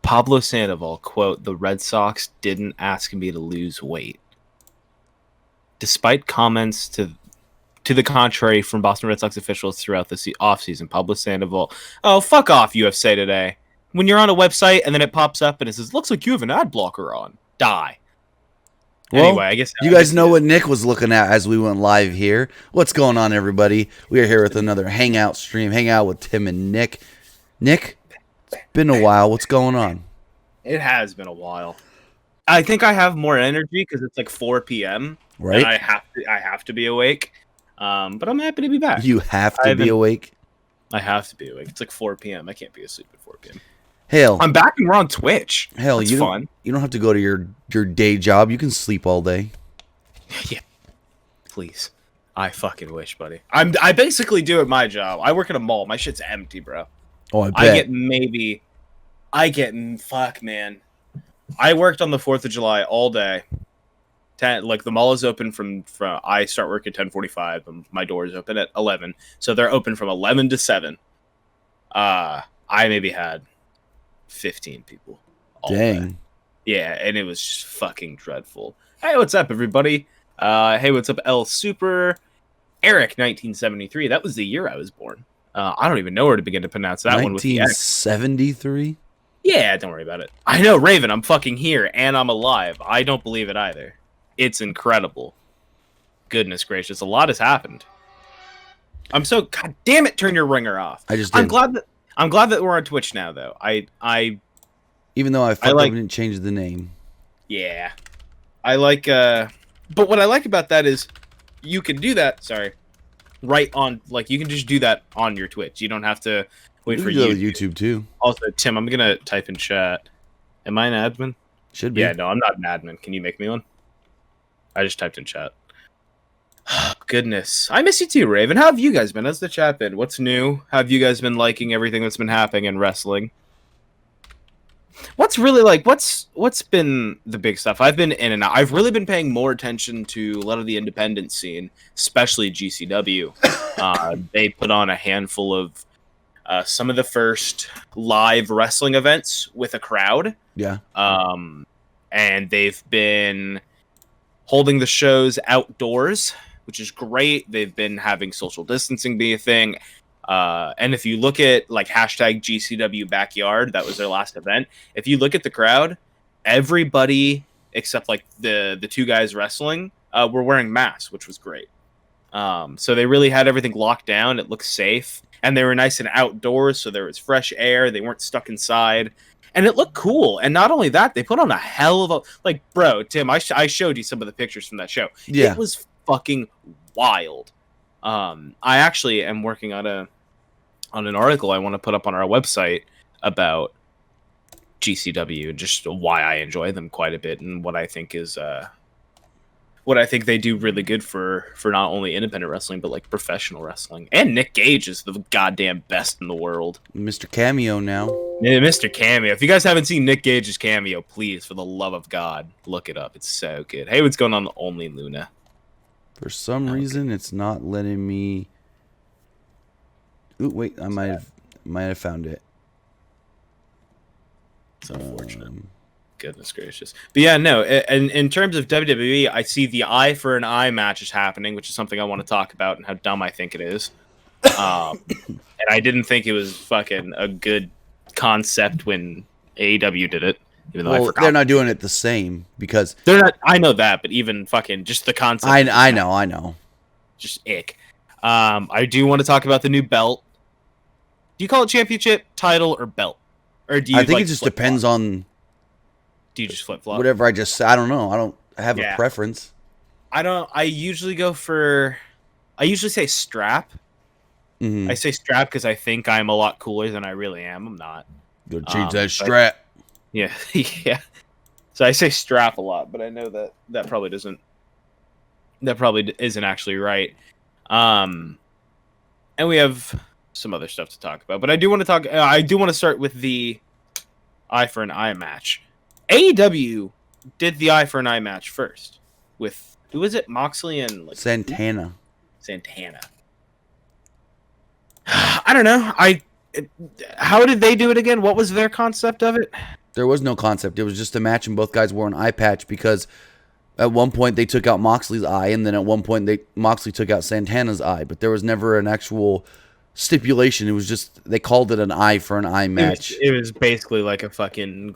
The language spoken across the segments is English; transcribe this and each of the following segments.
Pablo Sandoval, quote, "The Red Sox didn't ask me to lose weight." Despite comments to the contrary from Boston Red Sox officials throughout the offseason, Pablo Sandoval, oh, fuck off, USA Today. When you're on a website and then it pops up and it says, looks like you have an ad blocker on. Die. Well, anyway, I guess you guys know what Nick was looking at as we went live here. What's going on, everybody? We are here with another Hangout stream. Hangout with Tim and Nick. Nick, it's been a while. What's going on? It has been a while. I think I have more energy because it's like 4 p.m. Right? And I have to be awake. But I'm happy to be back. You have to be awake? I have to be awake. It's like 4 p.m. I can't be asleep at 4 p.m. Hell, I'm back and we're on Twitch. Hell, That's fun. You don't have to go to your day job. You can sleep all day. Yeah, please. I fucking wish, buddy. I basically do at my job. I work at a mall. My shit's empty, bro. Oh, I bet. Fuck, man. I worked on the 4th of July all day. The mall is open from I start work at 10:45 and my door is open at 11. So they're open from 11 to 7. I maybe had 15 people. Dang. Day. Yeah, and it was just fucking dreadful. Hey, what's up, everybody? Hey, what's up, L Super? Eric, 1973. That was the year I was born. I don't even know where to begin to pronounce that one with the X. 1973? Yeah, don't worry about it. I know, Raven, I'm fucking here, and I'm alive. I don't believe it either. It's incredible. Goodness gracious, a lot has happened. I'm so... God damn it, turn your ringer off. I just did. I'm glad that we're on Twitch now, though. Even though I fucked up and didn't change the name. Yeah. I like... But what I like about that is you can do that... Sorry. Right on... Like, you can just do that on your Twitch. You don't have to wait for YouTube, too. Also, Tim, I'm going to type in chat. Am I an admin? Should be. Yeah, no, I'm not an admin. Can you make me one? I just typed in chat. Goodness. I miss you too, Raven. How have you guys been? How's the chat been? What's new? How have you guys been liking everything that's been happening in wrestling? What's been the big stuff? I've been in and out. I've really been paying more attention to a lot of the independent scene, especially GCW. They put on a handful of some of the first live wrestling events with a crowd. Yeah. And they've been holding the shows outdoors, which is great. They've been having social distancing be a thing. And if you look at like hashtag GCW Backyard, that was their last event. If you look at the crowd, everybody except like the two guys wrestling were wearing masks, which was great. So they really had everything locked down. It looked safe. And they were nice and outdoors, so there was fresh air. They weren't stuck inside. And it looked cool. And not only that, they put on a hell of a... Like, bro, Tim, I showed you some of the pictures from that show. Yeah. It was fucking wild. I actually am working on an article I want to put up on our website about GCW, just why I enjoy them quite a bit and what I think is... what I think they do really good for not only independent wrestling, but like professional wrestling. And Nick Gage is the goddamn best in the world. Mr. Cameo now. Yeah, Mr. Cameo. If you guys haven't seen Nick Gage's cameo, please, for the love of God, look it up. It's so good. Hey, what's going on, Only Luna? For some reason, it's not letting me... Ooh, wait, I might have found it. It's unfortunate. Goodness gracious. But yeah, no, and in terms of WWE, I see the eye for an eye match is happening, which is something I want to talk about and how dumb I think it is. And I didn't think it was fucking a good concept when AEW did it. Even though I forgot. They're not doing it the same because... They're not. I know that, but even fucking just the concept. I know. Just ick. I do want to talk about the new belt. Do you call it championship, title, or belt? Or do you? I think it just depends on... Do you just flip-flop? Whatever I don't know. I don't have a preference. I usually say strap. Mm-hmm. I say strap because I think I'm a lot cooler than I really am. I'm not. Go change that strap. Yeah. Yeah. So I say strap a lot, but I know that probably isn't actually right. And we have some other stuff to talk about, but I do want to start with the eye for an eye match. AEW did the eye for an eye match first with, who was it? Moxley and like Santana. I don't know. How did they do it again? What was their concept of it? There was no concept. It was just a match, and both guys wore an eye patch because at one point they took out Moxley's eye, and then at one point Moxley took out Santana's eye. But there was never an actual stipulation. It was just they called it an eye for an eye match. It was basically like a fucking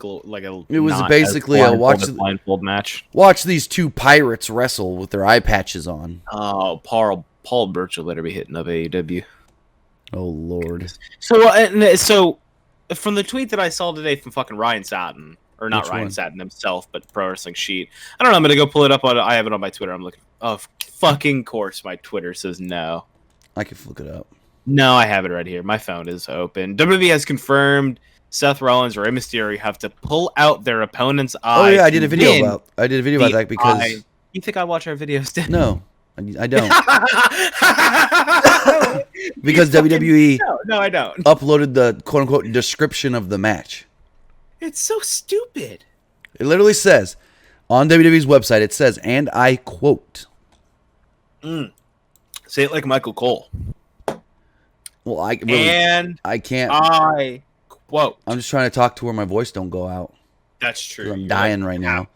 It was basically a blindfold match. Watch these two pirates wrestle with their eye patches on. Oh, Paul Burchill better be hitting up AEW. Oh Lord. So from the tweet that I saw today from fucking Ryan Satin, or not Which Ryan one? Satin himself, but Pro Wrestling Sheet. I don't know. I'm gonna go pull it up I have it on my Twitter. I'm looking. Of fucking course, my Twitter says no. I can look it up. No, I have it right here. My phone is open. WWE has confirmed Seth Rollins or Rey Mysterio have to pull out their opponent's eye. Oh yeah, I did a video about that because eye. You think I watch our videos, Dan? no, I don't. Because WWE no, I don't. uploaded the quote unquote description of the match. It's so stupid. It literally says on WWE's website, it says, and I quote. Say it like Michael Cole. Well, I can't. I quote. I'm just trying to talk to where my voice don't go out. That's true. I'm dying right now.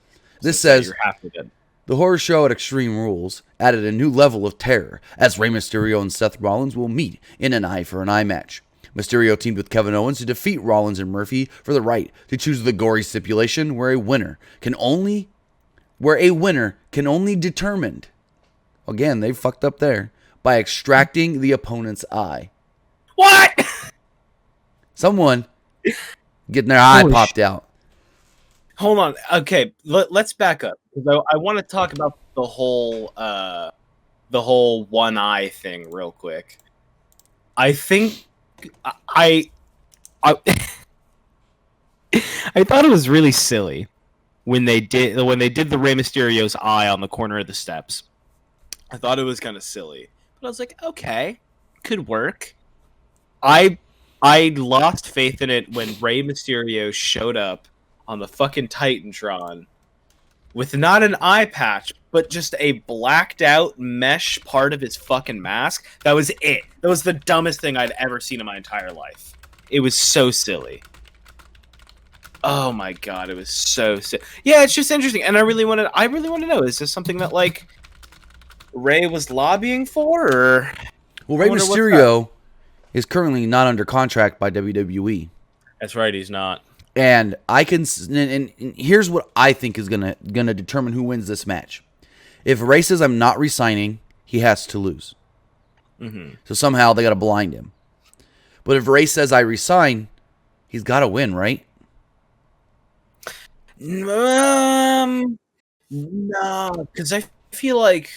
This So says you're half dead. the horror show at Extreme Rules added a new level of terror as Rey Mysterio and Seth Rollins will meet in an eye for an eye match. Mysterio teamed with Kevin Owens to defeat Rollins and Murphy for the right to choose the gory stipulation where a winner can only determined. Again, they fucked up there by extracting the opponent's eye. What? Someone getting their eye popped out. Hold on. Okay, let's back up because I want to talk about the whole one eye thing real quick. I think I I thought it was really silly when they did the Rey Mysterio's eye on the corner of the steps. I thought it was kind of silly, but I was like, okay, could work. I lost faith in it when Rey Mysterio showed up on the fucking Titantron with not an eye patch, but just a blacked out mesh part of his fucking mask. That was it. That was the dumbest thing I'd ever seen in my entire life. It was so silly. Oh my god, it was so silly. Yeah, it's just interesting, and I really want to know, is this something that like Ray was lobbying for, or well, Rey Mysterio is currently not under contract by WWE. That's right, he's not. And and here's what I think is gonna determine who wins this match. If Ray says I'm not resigning, he has to lose. Mm-hmm. So somehow they gotta blind him. But if Ray says I resign, he's gotta win, right? No, because I feel like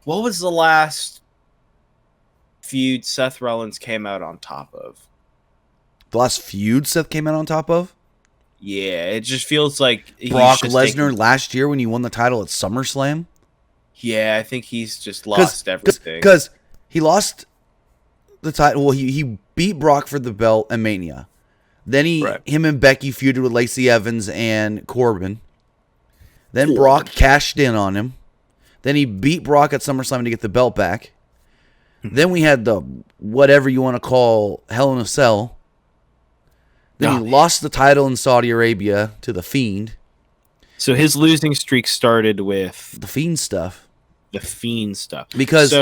what was the last feud Seth Rollins came out on top of? The last feud Seth came out on top of? Yeah, it just feels like Brock Lesnar last year when he won the title at SummerSlam. Yeah, I think he's just lost everything. Because he lost the title. Well, he beat Brock for the belt at Mania. Then him and Becky feuded with Lacey Evans and Corbin. Then Brock cashed in on him. Then he beat Brock at SummerSlam to get the belt back. Then we had the whatever you want to call Hell in a Cell. Then he lost the title in Saudi Arabia to The Fiend. So his losing streak started with the Fiend stuff. Because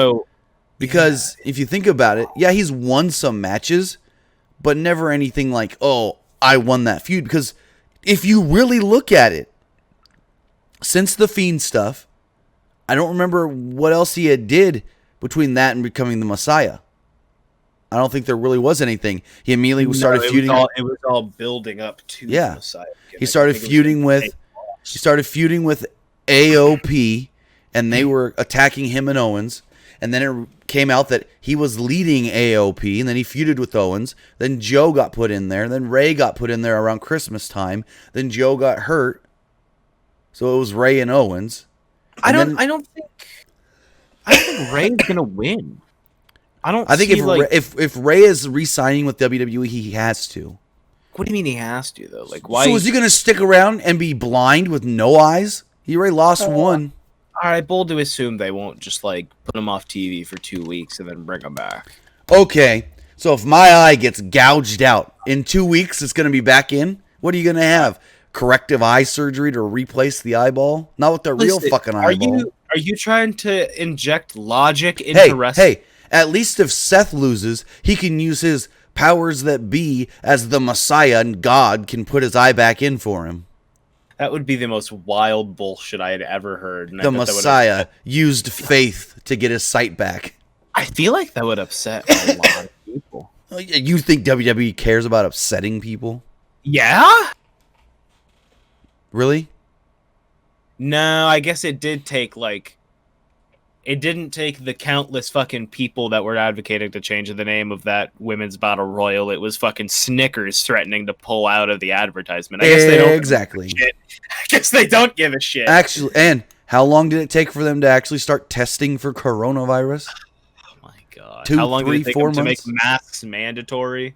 if you think about it, yeah, he's won some matches, but never anything like, oh, I won that feud. Because if you really look at it, since the Fiend stuff, I don't remember what else he had did between that and becoming the Messiah. I don't think there really was anything. He immediately started feuding. It was all building up to the Messiah. He started feuding with AOP, and they were attacking him and Owens. And then it came out that he was leading AOP, and then he feuded with Owens. Then Joe got put in there. Then Ray got put in there around Christmas time. Then Joe got hurt, so it was Ray and Owens. I don't think Ray's gonna win. I think if Ray is re-signing with WWE, he has to. What do you mean he has to though? Like why? So is he going to stick around and be blind with no eyes? He already lost one. All right, bold to assume they won't just like put him off TV for 2 weeks and then bring him back. Okay, So if my eye gets gouged out, in 2 weeks it's going to be back in? What are you going to have? Corrective eye surgery to replace the eyeball? Not with the real fucking eyeball. Are you trying to inject logic into wrestling? Hey, at least if Seth loses, he can use his powers that be as the Messiah, and God can put his eye back in for him. That would be the most wild bullshit I had ever heard. The Messiah used faith to get his sight back. I feel like that would upset a lot of people. You think WWE cares about upsetting people? Yeah? Really? No, I guess it did take, like... It didn't take the countless fucking people that were advocating to change the name of that women's battle royal. It was fucking Snickers threatening to pull out of the advertisement. I guess they don't exactly. Give a shit. I guess they don't give a shit. Actually, and how long did it take for them to actually start testing for coronavirus? God. 2, How long 3, did it take 4 them to months? make masks mandatory?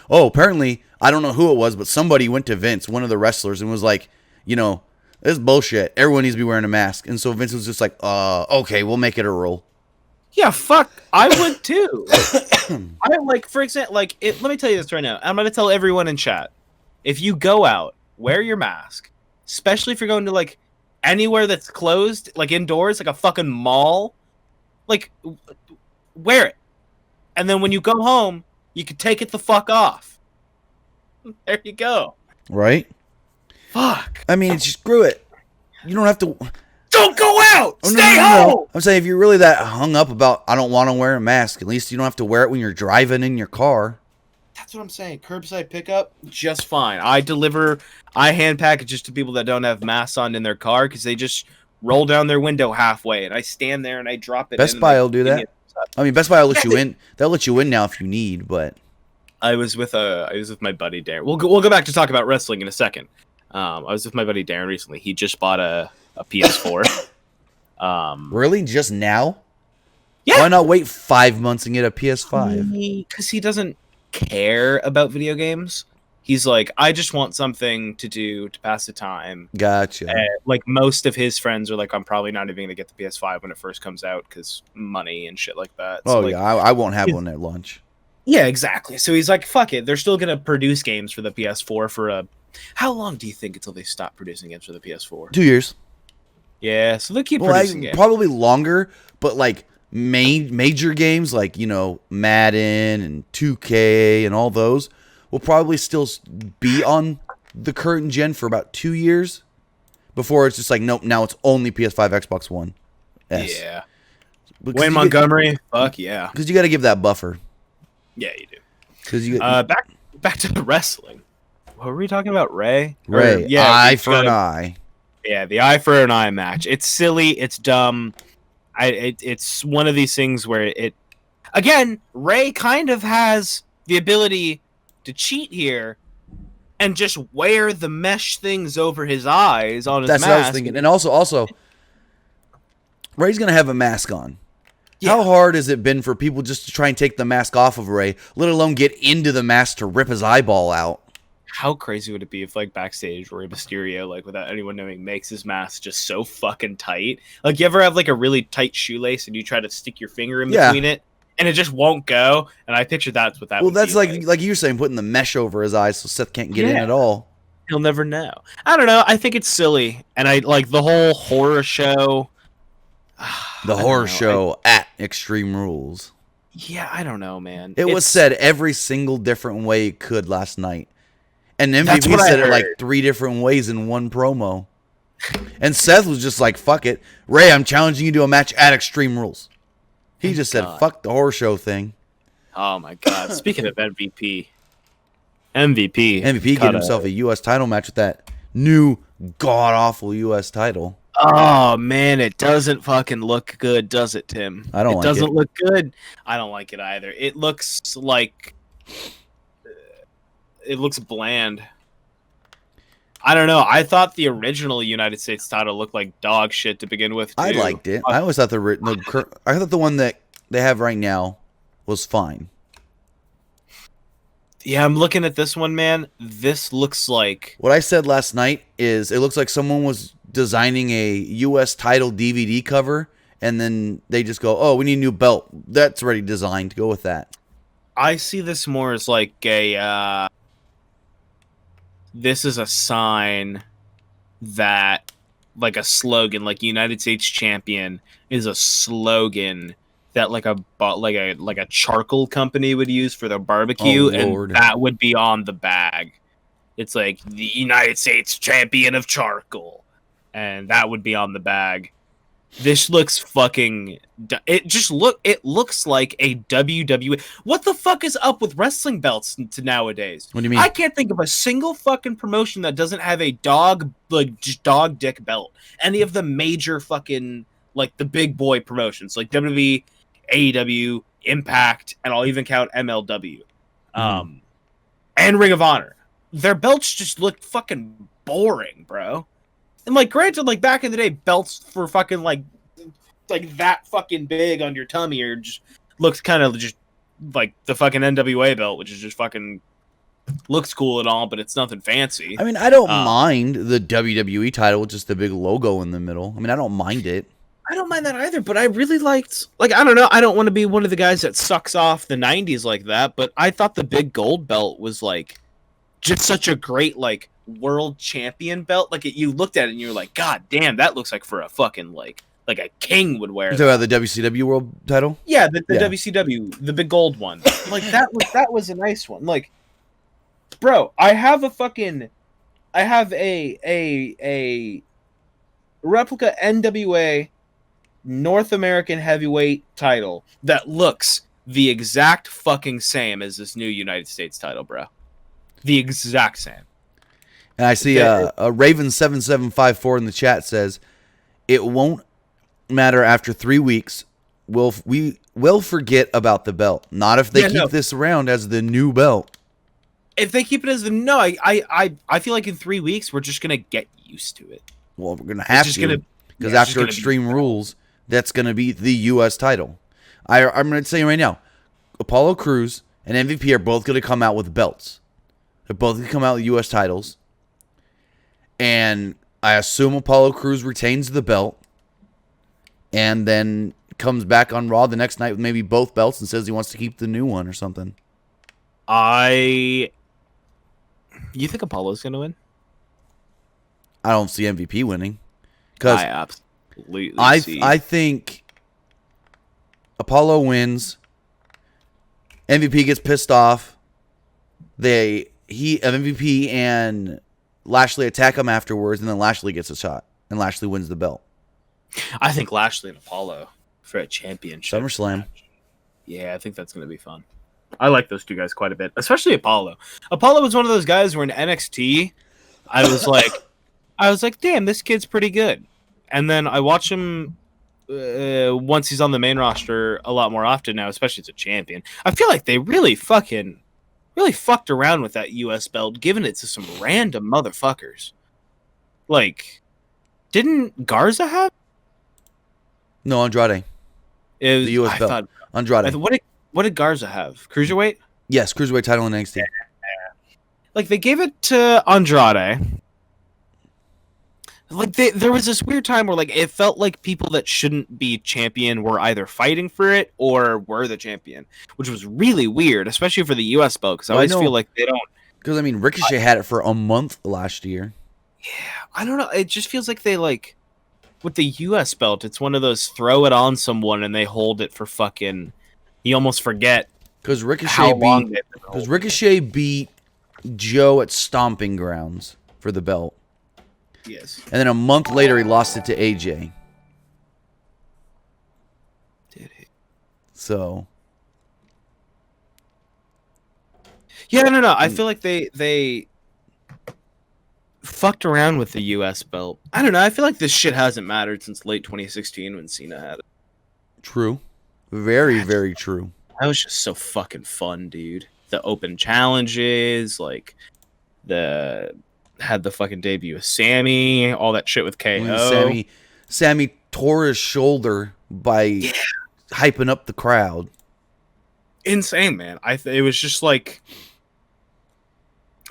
Oh, apparently, I don't know who it was, but somebody went to Vince, one of the wrestlers, and was like, you know, this is bullshit. Everyone needs to be wearing a mask. And so Vince was just like, okay, we'll make it a rule. Yeah, fuck. I would too. I like, for example, like, let me tell you this right now. I'm going to tell everyone in chat. If you go out, wear your mask, especially if you're going to, like, anywhere that's closed, like indoors, like a fucking mall, like, wear it. And then when you go home, you can take it the fuck off. There you go. Right? Fuck. I mean, screw it. You don't have to... Don't go out! Oh, Stay home! No. I'm saying, if you're really that hung up about, I don't want to wear a mask, at least you don't have to wear it when you're driving in your car. That's what I'm saying. Curbside pickup, just fine. I hand packages to people that don't have masks on in their car because they just roll down their window halfway, and I stand there and I drop it. Best Buy will do that. I mean, Best Buy will let you in. They'll let you in now if you need, but... I was with my buddy Darren. We'll go back to talk about wrestling in a second. I was with my buddy Darren recently. He just bought a PS4. Really? Just now? Yeah. Why not wait 5 months and get a PS5? Because he doesn't care about video games. He's like, I just want something to do to pass the time. Gotcha. Like, most of his friends are like, I'm probably not even going to get the PS5 when it first comes out because money and shit like that. So, yeah, I won't have one at launch. Yeah, exactly. So he's like, fuck it. They're still going to produce games for the PS4 for a... How long do you think until they stop producing games for the PS4? 2 years. Yeah, so they'll keep producing games. Probably longer, but like major games like, you know, Madden and 2K and all those will probably still be on the current gen for about 2 years before it's just like, nope, now it's only PS5, Xbox One S. Yeah. Wayne Montgomery, fuck yeah. Because you got to give that buffer. Yeah, you do. Because you back to the wrestling. What were we talking about? Ray? Yeah, eye for an eye. Yeah, the eye for an eye match. It's silly. It's dumb. It's one of these things where again, Ray kind of has the ability to cheat here and just wear the mesh things over his eyes on his mask. That's what I was thinking. And also, Ray's going to have a mask on. Yeah. How hard has it been for people just to try and take the mask off of Ray, let alone get into the mask to rip his eyeball out? How crazy would it be if, like, backstage, Rey Mysterio, like, without anyone knowing, makes his mask just so fucking tight? Like, you ever have, like, a really tight shoelace and you try to stick your finger in between it, and it just won't go? And I picture that's what that would be. Well, that's like you were saying, putting the mesh over his eyes so Seth can't get in at all. He'll never know. I don't know. I think it's silly. And I like the whole horror show. The horror show at Extreme Rules. Yeah, I don't know, man. It was said every single different way it could last night. And MVP said it like 3 different ways in one promo. And Seth was just like, fuck it. Ray, I'm challenging you to a match at Extreme Rules. He just said, fuck the horror show thing. Oh, my God. Speaking of MVP get himself a U.S. title match with that new god-awful U.S. title. Oh, man, it doesn't fucking look good, does it, Tim? I don't like it. It doesn't look good. I don't like it either. It looks like... It looks bland. I don't know. I thought the original United States title looked like dog shit to begin with, too. I liked it. I always thought the one that they have right now was fine. Yeah, I'm looking at this one, man. This looks like... What I said last night is it looks like someone was designing a U.S. title DVD cover, and then they just go, oh, we need a new belt. That's already designed. Go with that. I see this more as like a this is a sign that like a slogan, like United States champion is a slogan that like a charcoal company would use for their barbecue, and that would be on the bag. It's like the United States champion of charcoal, and that would be on the bag. This looks fucking. It looks like a WWE. What the fuck is up with wrestling belts to nowadays? What do you mean? I can't think of a single fucking promotion that doesn't have a dog dick belt. Any of the major fucking like the big boy promotions like WWE, AEW, Impact, and I'll even count MLW, and Ring of Honor. Their belts just look fucking boring, bro. And like, granted, like back in the day, belts for fucking like that fucking big on your tummy or just looks kind of just like the fucking NWA belt, which is just fucking looks cool and all, but it's nothing fancy. I mean, I don't mind the WWE title with just the big logo in the middle. I mean, I don't mind it. I don't mind that either, but I really liked, like, I don't know, I don't want to be one of the guys that sucks off the 90s like that, but I thought the big gold belt was like just such a great like world champion belt. Like you looked at it and you're like, God damn, that looks like for a fucking like a king would wear. You talking about the WCW world title? Yeah, the WCW, the big gold one. Like that was a nice one. Like, bro, I have a replica NWA North American heavyweight title that looks the exact fucking same as this new United States title, bro. The exact same. And I see a Raven7754 in the chat says, it won't matter after 3 weeks. We will forget about the belt. Not if they keep this around as the new belt. If they keep it as I feel like in 3 weeks we're just gonna get used to it. Well, we're gonna have to, because after Extreme Rules, that's gonna be the U.S. title. I'm gonna say right now, Apollo Crews and MVP are both gonna come out with belts. They're both gonna come out with U.S. titles. And I assume Apollo Crews retains the belt and then comes back on Raw the next night with maybe both belts and says he wants to keep the new one or something. You think Apollo's going to win? I don't see MVP winning. Because I absolutely I think Apollo wins. MVP gets pissed off. MVP and Lashley attack him afterwards, and then Lashley gets a shot, and Lashley wins the belt. I think Lashley and Apollo for a championship. SummerSlam. Match. Yeah, I think that's going to be fun. I like those two guys quite a bit, especially Apollo. Apollo was one of those guys where in NXT, I was like, damn, this kid's pretty good. And then I watch him once he's on the main roster a lot more often now, especially as a champion. I feel like they really fucked around with that U.S. belt, giving it to some random motherfuckers. Like, didn't Garza have? No, Andrade. It was, the U.S. belt. Andrade. What did Garza have? Cruiserweight? Yes, Cruiserweight title in NXT. Like, they gave it to Andrade. Like, there was this weird time where, like, it felt like people that shouldn't be champion were either fighting for it or were the champion, which was really weird, especially for the U.S. belt, because I always feel like they don't... Because, I mean, Ricochet had it for a month last year. Yeah, I don't know. It just feels like they, like... With the U.S. belt, it's one of those throw it on someone and they hold it for fucking... You almost forget because Ricochet beat Joe at Stomping Grounds for the belt. Yes. And then a month later, he lost it to AJ. Did he? So. Yeah, no. I feel like they fucked around with the U.S. belt. I don't know. I feel like this shit hasn't mattered since late 2016 when Cena had it. True. Very, very true. That was just so fucking fun, dude. The open challenges, like had the fucking debut of Sammy, all that shit with KO. Sammy tore his shoulder by hyping up the crowd. Insane, man. It was just like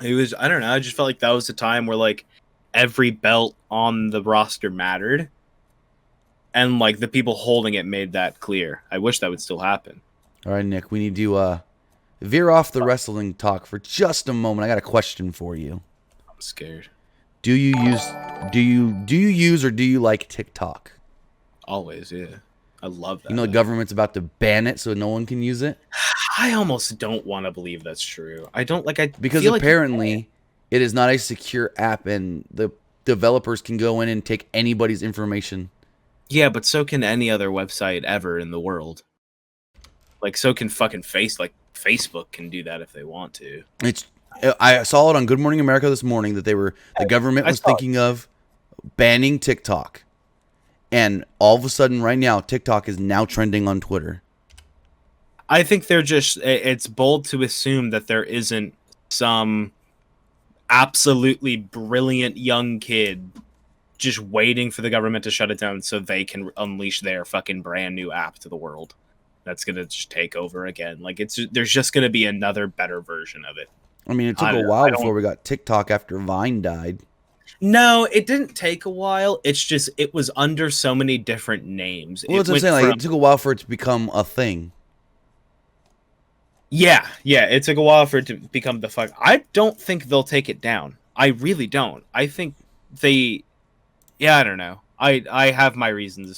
I don't know, I just felt like that was the time where like every belt on the roster mattered. And like the people holding it made that clear. I wish that would still happen. All right, Nick, we need to veer off the wrestling talk for just a moment. I got a question for you. I'm scared. Do you use or do you like TikTok? Always, yeah. I love that. You know the government's about to ban it so no one can use it? I almost don't want to believe that's true. I don't like because feel apparently it is not a secure app and the developers can go in and take anybody's information. Yeah, but so can any other website ever in the world. Like, so can fucking Facebook can do that if they want to. I saw it on Good Morning America this morning that the government was thinking of banning TikTok. And all of a sudden right now, TikTok is now trending on Twitter. I think it's bold to assume that there isn't some absolutely brilliant young kid just waiting for the government to shut it down so they can unleash their fucking brand new app to the world. That's going to just take over again. Like, there's just going to be another better version of it. I mean, it took a while before we got TikTok after Vine died. No, it didn't take a while. It's just it was under so many different names. Well, that's what I'm saying. Like, it took a while for it to become a thing. Yeah, it took a while for it to become the fuck. I don't think they'll take it down. I really don't. I think I don't know. I have my reasons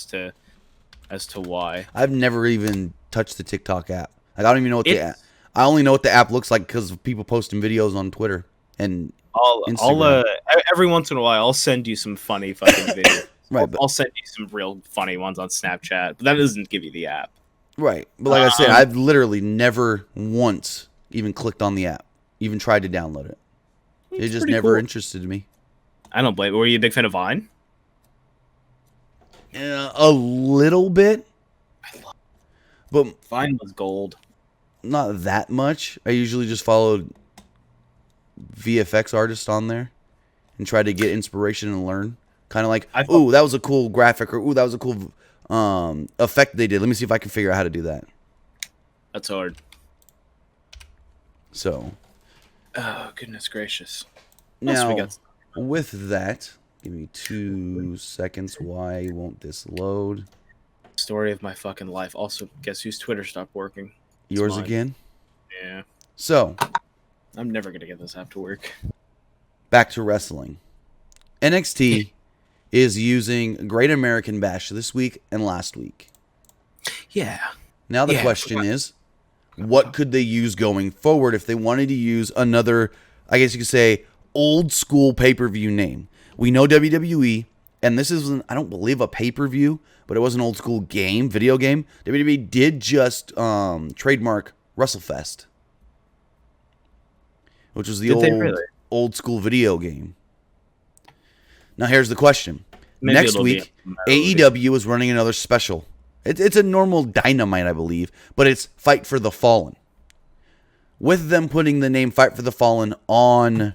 as to why. I've never even touched the TikTok app. Like, I don't even know what the app. I only know what the app looks like because of people posting videos on Twitter and Instagram. Every once in a while, I'll send you some funny fucking videos. Right, I'll send you some real funny ones on Snapchat, but that doesn't give you the app. Right, but like I said, I've literally never once even clicked on the app, even tried to download it. It just never interested me. I don't blame. Were you a big fan of Vine? A little bit, but Vine was gold. Not that much. I usually just followed VFX artists on there and try to get inspiration and learn. Kind of like, ooh, that was a cool graphic, or ooh, that was a cool effect they did. Let me see if I can figure out how to do that. That's hard. So. Oh, goodness gracious. Now, with that, give me 2 seconds. Why won't this load? Story of my fucking life. Also, guess whose Twitter stopped working? Yours again? Yeah. So. I'm never going to get this app to work. Back to wrestling. NXT is using Great American Bash this week and last week. Yeah. Now the question is, what could they use going forward if they wanted to use another, I guess you could say, old school pay-per-view name? We know WWE, and this isn't, I don't believe, a pay-per-view, but it was an old school video game. WWE did just trademark WrestleFest, which was the old school video game. Now here's the question. Next week, AEW is running another special. It's a normal Dynamite, I believe, but it's Fight for the Fallen. With them putting the name Fight for the Fallen on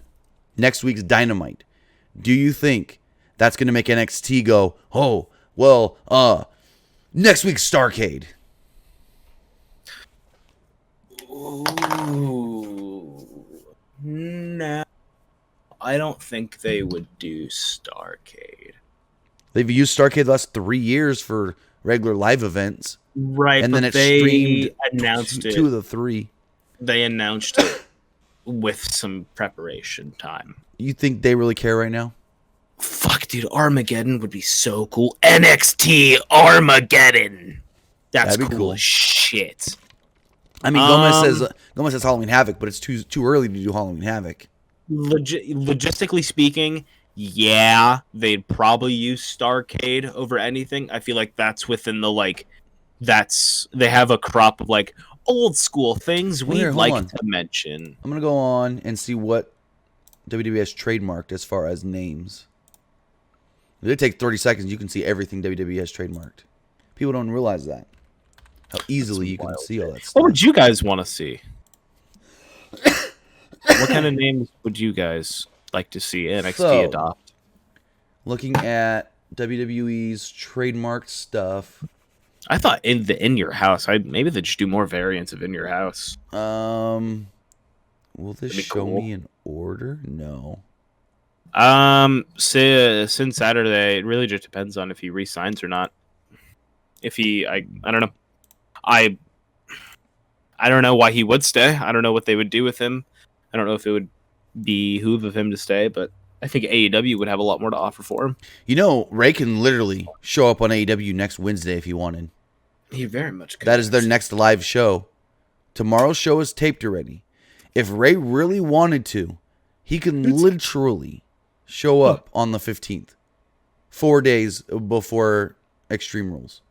next week's Dynamite, do you think that's going to make NXT go, oh, well, next week's Starrcade? Ooh. No. I don't think they would do Starrcade. They've used Starrcade the last 3 years for regular live events. Right, and then it streamed two of the three. They announced it with some preparation time. You think they really care right now? Fuck, dude, Armageddon would be so cool. NXT Armageddon. That's cool as shit. I mean, Gomez says Halloween Havoc, but it's too early to do Halloween Havoc. Logistically speaking, yeah, they'd probably use Starrcade over anything. I feel like that's within the they have a crop of old school things we'd like to mention. I'm gonna go on and see what WWE has trademarked as far as names. If it takes 30 seconds, you can see everything WWE has trademarked. People don't realize that. How easily you can see all that stuff. What would you guys want to see? What kind of names would you guys like to see NXT adopt? Looking at WWE's trademarked stuff. I thought in your house. Maybe they just do more variants of in your house. Will this show me an order? No. Since Saturday, it really just depends on if he re-signs or not. If he, I don't know. I don't know why he would stay. I don't know what they would do with him. I don't know if it would behoove of him to stay, but I think AEW would have a lot more to offer for him. You know, Ray can literally show up on AEW next Wednesday if he wanted. He very much could. That is their next live show. Tomorrow's show is taped already. If Ray really wanted to, he can literally show up on the 15th, 4 days before Extreme Rules.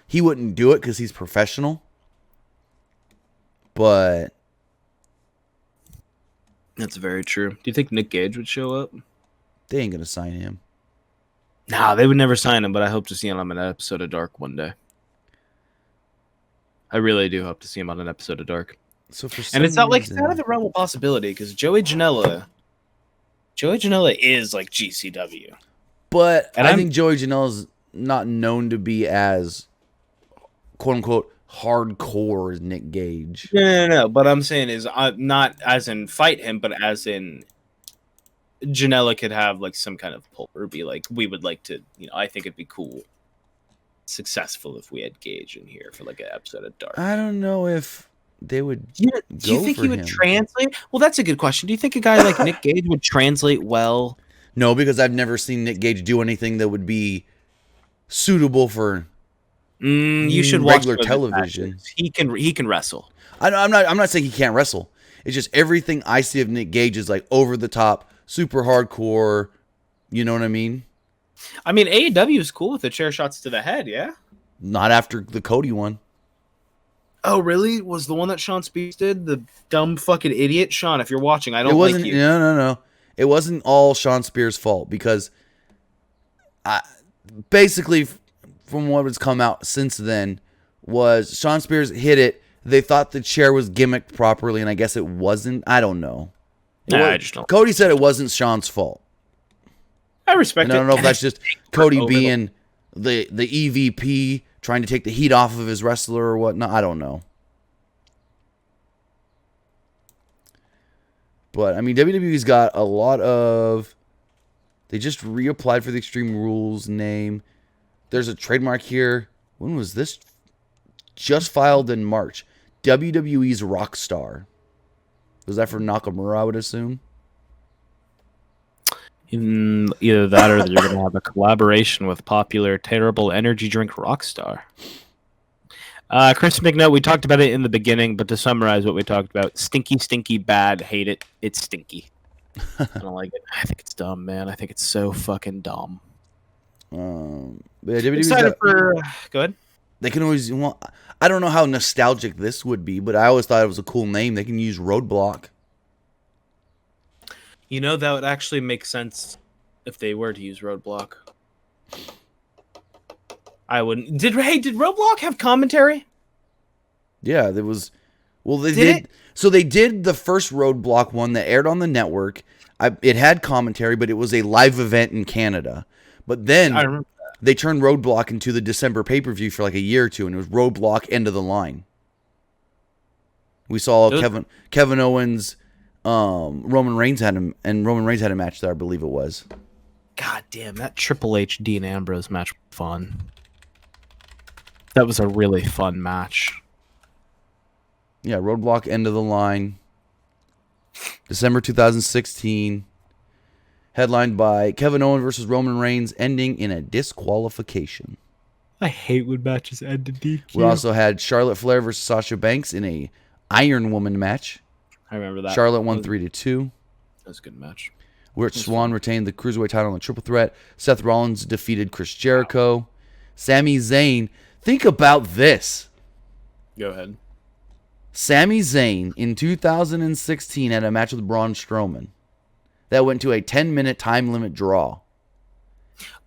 He wouldn't do it because he's professional, but that's very true. Do you think Nick Gage would show up? They ain't gonna sign him. Nah, they would never sign him, but I hope to see him on an episode of Dark one day. I really do hope to see him on an episode of Dark. So for and it's not like it's out of the realm of possibility because Joey Janela is like GCW. But I think Joey Janela's not known to be as quote unquote hardcore as Nick Gage. No. But I'm saying is not as in fight him, but as in Janela could have like some kind of pull or be like, we would like to, I think it'd be cool, successful if we had Gage in here for like an episode of Dark. I don't know if they would. Do you think he would translate? Well, that's a good question. Do you think a guy like Nick Gage would translate well? No, because I've never seen Nick Gage do anything that would be suitable for you should regular watch television. He can wrestle. I'm not saying he can't wrestle. It's just everything I see of Nick Gage is like over the top, super hardcore. You know what I mean? I mean, AEW is cool with the chair shots to the head, yeah? Not after the Cody one. Oh, really? Was the one that Sean Spears did? The dumb fucking idiot? Sean, if you're watching, I don't like you. No. It wasn't all Sean Spears' fault because basically from what has come out since then was Sean Spears hit it. They thought the chair was gimmicked properly, and I guess it wasn't. I don't know. I just don't. Cody said it wasn't Sean's fault. I respect it. I don't know if that's just Cody being the EVP trying to take the heat off of his wrestler or whatnot. I don't know. But, I mean, WWE's got a lot of... They just reapplied for the Extreme Rules name. There's a trademark here. When was this? Just filed in March. WWE's Rockstar. Was that for Nakamura, I would assume? Either that or you're going to have a collaboration with popular terrible energy drink Rockstar. Chris McNutt, we talked about it in the beginning, but to summarize what we talked about, stinky, stinky, bad, hate it, it's stinky. I don't like it. I think it's dumb, man. I think it's so fucking dumb. Excited for... Go ahead. They can always... I don't know how nostalgic this would be, but I always thought it was a cool name. They can use Roadblock. That would actually make sense if they were to use Roadblock. I wouldn't. Did Roadblock have commentary? Yeah, there was. Well, they did. So they did the first Roadblock one that aired on the network. It had commentary, but it was a live event in Canada. But then they turned Roadblock into the December pay-per-view for like a year or two, and it was Roadblock End of the Line. We saw Kevin Owens, Roman Reigns had him, and Roman Reigns had a match there, I believe it was. God damn, that Triple H Dean Ambrose match was fun. That was a really fun match. Yeah, Roadblock End of the Line. December 2016. Headlined by Kevin Owens versus Roman Reigns, ending in a disqualification. I hate when matches end in DQ. We also had Charlotte Flair versus Sasha Banks in a Iron Woman match. I remember that. Charlotte won 3-2. That was a good match. Rich Swann retained the Cruiserweight title in a triple threat. Seth Rollins defeated Chris Jericho. Wow. Sami Zayn. Think about this. Go ahead. Sami Zayn in 2016 had a match with Braun Strowman that went to a 10-minute time limit draw.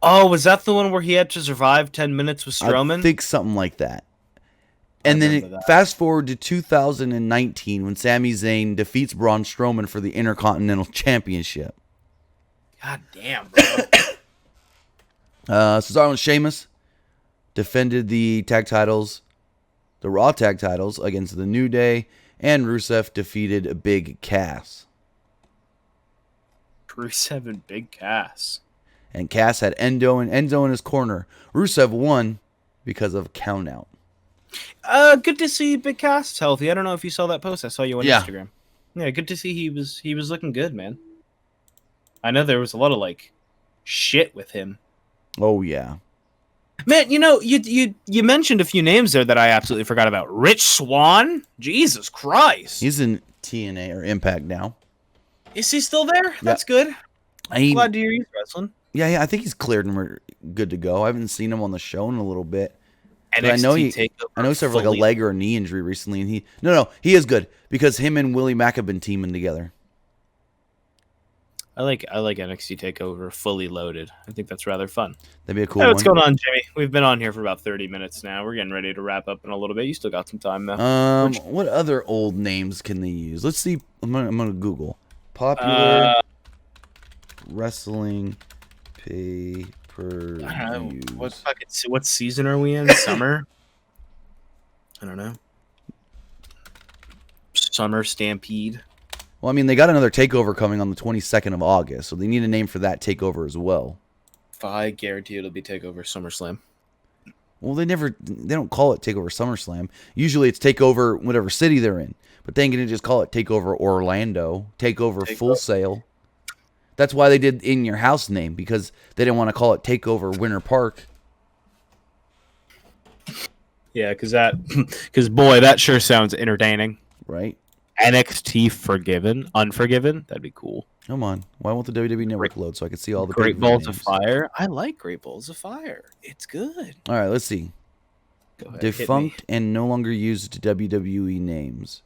Oh, was that the one where he had to survive 10 minutes with Strowman? I think something like that. And then fast forward to 2019 when Sami Zayn defeats Braun Strowman for the Intercontinental Championship. God damn, bro. Cesaro and Sheamus defended the tag titles, the Raw tag titles, against the New Day, and Rusev defeated Big Cass. Rusev and Big Cass. And Cass had Enzo in his corner. Rusev won because of countout. Good to see Big Cass healthy. I don't know if you saw that post. I saw you on Instagram. Yeah, good to see he was looking good, man. I know there was a lot of like shit with him. Oh yeah. Man, you mentioned a few names there that I absolutely forgot about. Rich Swann? Jesus Christ. He's in TNA or Impact now. Is he still there? Yep. That's good. Glad to hear he's wrestling. Yeah, I think he's cleared and we're good to go. I haven't seen him on the show in a little bit. NXT I know he suffered like a leg or a knee injury recently, and he is good because him and Willie Mack have been teaming together. I like NXT TakeOver fully loaded. I think that's rather fun. That'd be a cool one. What's going on, Jimmy? We've been on here for about 30 minutes now. We're getting ready to wrap up in a little bit. You still got some time though. What other old names can they use? Let's see. I'm gonna Google popular wrestling pay-per-views. What season are we in? Summer? I don't know. Summer Stampede. Well, I mean, they got another takeover coming on the 22nd of August, so they need a name for that takeover as well. I guarantee it'll be TakeOver SummerSlam. Well, they don't call it TakeOver SummerSlam. Usually it's TakeOver whatever city they're in. But they can just call it TakeOver Orlando, TakeOver Full Sail. That's why they did In Your House name, because they didn't want to call it TakeOver Winter Park. Yeah, because boy, that sure sounds entertaining. Right? NXT Unforgiven. That'd be cool. Come on. Why won't the WWE Network load so I can see all the Great Balls of Fire? I like Great Balls of Fire. It's good. All right, let's see. Go ahead, defunct and no longer used WWE names.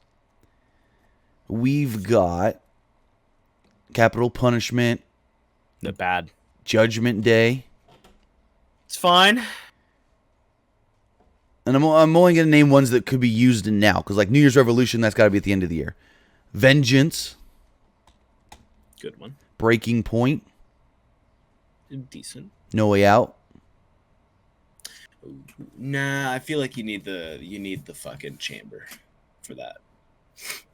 We've got Capital Punishment. The bad. Judgment Day. It's fine. And I'm only going to name ones that could be used in now. Because like New Year's Revolution, that's got to be at the end of the year. Vengeance. Good one. Breaking Point. Decent. No Way Out. Nah, I feel like you need the fucking chamber for that.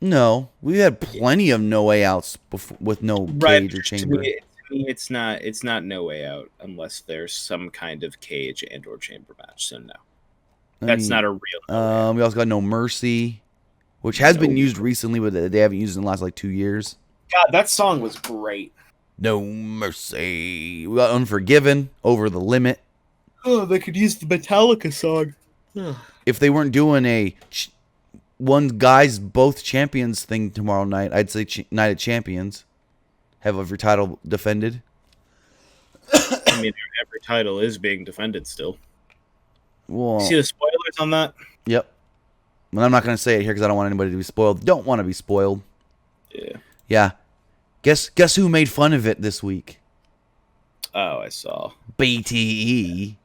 No, we had plenty of No Way Outs with no cage or chamber. To me, it's not No Way Out unless there's some kind of cage and or chamber match. So no, that's not a real. We also got No Mercy, which has been used recently, but they haven't used it in the last like 2 years. God, that song was great. No Mercy. We got Unforgiven, Over the Limit. Oh, they could use the Metallica song. If they weren't doing a one guys both champions thing tomorrow night, I'd say Night of Champions. Have every title defended. I mean, every title is being defended still. Well, see the spoilers on that? Yep. Well, I'm not going to say it here because I don't want anybody to be spoiled. Don't want to be spoiled. Yeah. Yeah. Guess who made fun of it this week? Oh, I saw. BTE.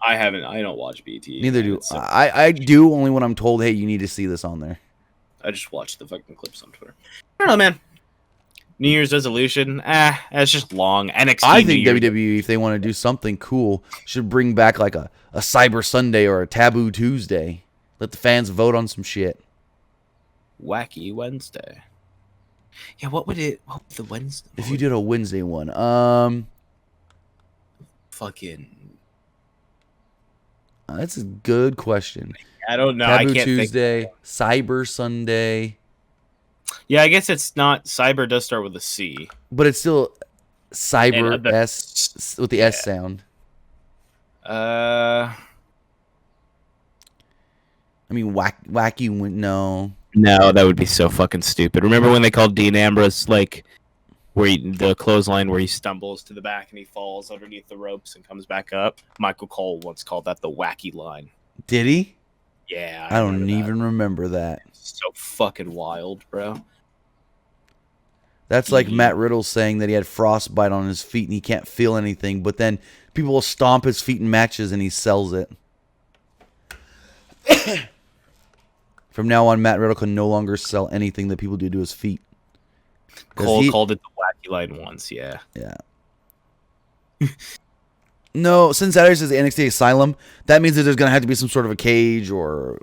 I don't watch BTE. Neither do I do only when I'm told, hey, you need to see this on there. I just watch the fucking clips on Twitter. I don't know, man. New Year's resolution, that's just long. NXT. I think WWE, if they want to do something cool, should bring back like a Cyber Sunday or a Taboo Tuesday. Let the fans vote on some shit. Wacky Wednesday. Yeah, what would the Wednesday? If you did a Wednesday one, fucking. That's a good question. I don't know. Taboo I can't Tuesday, think. Cyber Sunday. Yeah, I guess it's not. Cyber does start with a C, but it's still Cyber S with the S sound. I mean, wacky. No, that would be so fucking stupid. Remember when they called Dean Ambrose like the clothesline where he stumbles to the back and he falls underneath the ropes and comes back up? Michael Cole once called that the wacky line. Did he? Yeah, I don't even remember that. So fucking wild, bro. That's like Matt Riddle saying that he had frostbite on his feet and he can't feel anything, but then people will stomp his feet in matches and he sells it. From now on, Matt Riddle can no longer sell anything that people do to his feet. Cole called it the wacky line once, yeah. Yeah. No, since Saturday says NXT Asylum, that means that there's going to have to be some sort of a cage or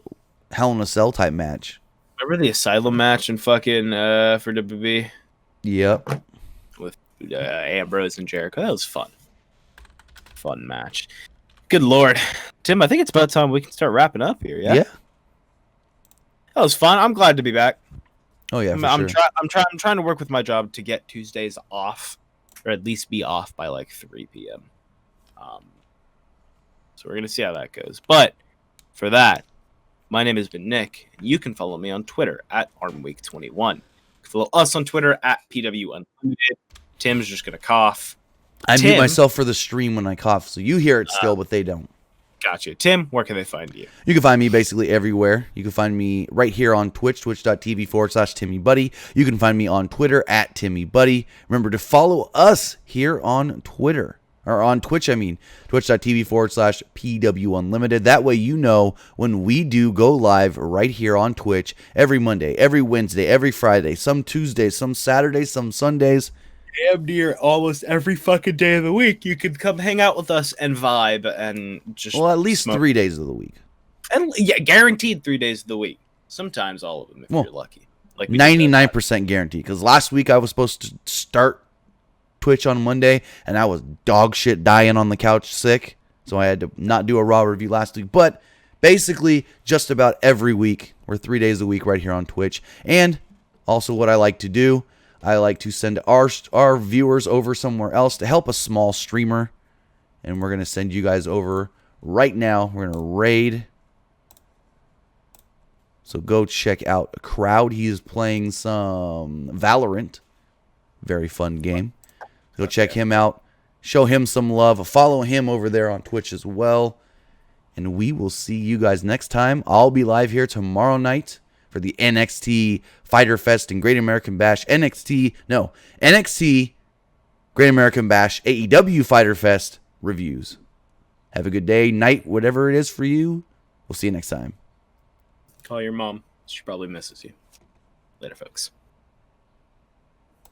Hell in a Cell type match. Remember the Asylum match in fucking for WB? Yep. With Ambrose and Jericho. That was fun. Fun match. Good Lord. Tim, I think it's about time we can start wrapping up here, yeah? Yeah. That was fun. I'm glad to be back. Oh yeah, I'm trying to work with my job to get Tuesdays off, or at least be off by like 3 p.m. So we're gonna see how that goes. But for that, my name has been Nick. You can follow me on Twitter at ArmWeek21. You can follow us on Twitter at PWUnlimited. Tim's just gonna cough. I mute myself for the stream when I cough, so you hear it still, but they don't. Gotcha. Tim, where can they find you? You can find me basically everywhere. You can find me right here on Twitch, twitch.tv/TimmyBuddy. You can find me on Twitter at TimmyBuddy. Remember to follow us here on Twitter. Or on Twitch, I mean, twitch.tv/PWUnlimited. That way you know when we do go live right here on Twitch every Monday, every Wednesday, every Friday, some Tuesdays, some Saturdays, some Sundays. Damn near almost every fucking day of the week. You can come hang out with us and vibe and just at least smoke. 3 days of the week. And yeah, guaranteed 3 days of the week. Sometimes all of them if you're lucky. Like 99% guaranteed. Because last week I was supposed to start Twitch on Monday, and I was dog shit dying on the couch sick, so I had to not do a raw review last week. But basically, just about every week, or 3 days a week right here on Twitch. And also what I like to do, I like to send our viewers over somewhere else to help a small streamer, and we're going to send you guys over right now. We're going to raid. So go check out a Crowd. He is playing some Valorant. Very fun game. Go check him out. Show him some love. Follow him over there on Twitch as well. And we will see you guys next time. I'll be live here tomorrow night for the NXT Fighter Fest and Great American Bash. NXT Great American Bash AEW Fighter Fest reviews. Have a good day, night, whatever it is for you. We'll see you next time. Call your mom. She probably misses you. Later, folks.